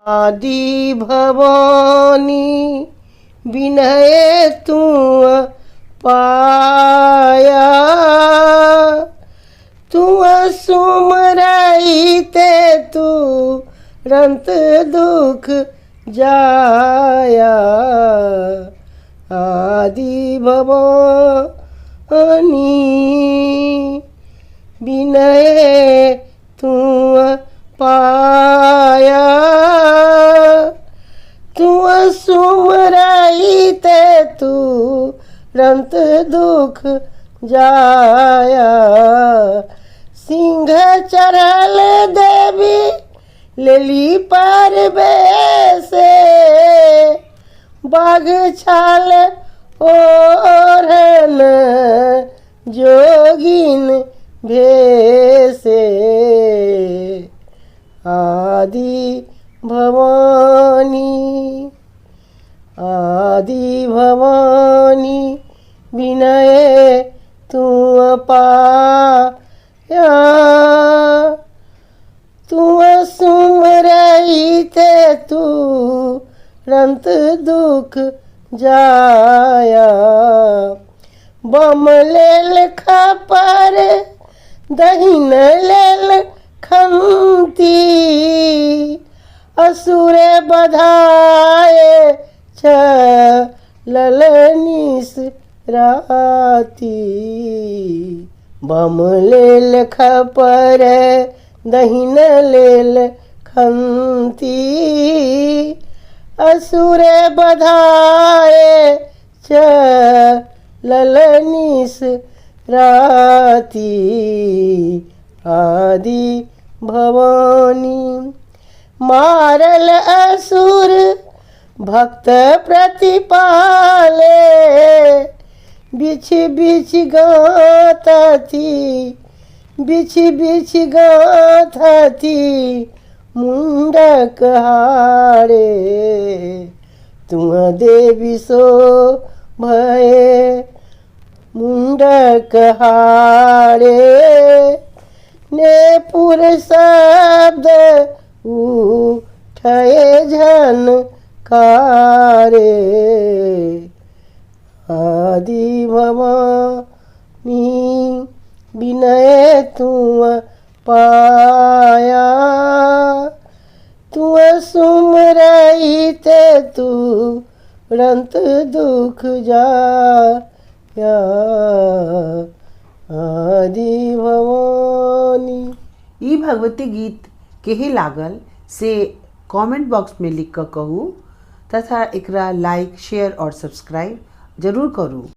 आदि भवानी विनय तू पाया, तू सुमरई ते तू रंत दुख जाया। आदि भवानी विनय तू पाया, तू सुमरई ते तू रंत दुख जाया। सिंह चढ़ल देवी लेली पर बेसे, बाघ छाल ओढ़न जोगिन भेसे। आदि भवानी आदि भवानी विनय तू पाया, तू सुमरई ते तू रंत दुख जाया। बम लेल खपर दहिन लेल खंती, असुर बधाए चलल निस राती। बम लेल खपर दहिन लेल खंती, असुर बधाए चलल निस राती। आदि भवानी मारल असुर भक्त प्रतिपाले, बिछ बिछ गाथी बिछ बिछ गाथी मुंडक हारे। तुम देवी सो भय मुंडक हारे, ने पुर शब्द उठे झनकारे। आदि भवानी विनय तू पाया, तू सुमरई ते तू रंत दुख जाया। आदि भवानी। ई भगवती गीत केहे लागल से कमेंट बॉक्स में लिख कर कहू, तथा एकरा लाइक शेयर और सब्सक्राइब जरूर करू।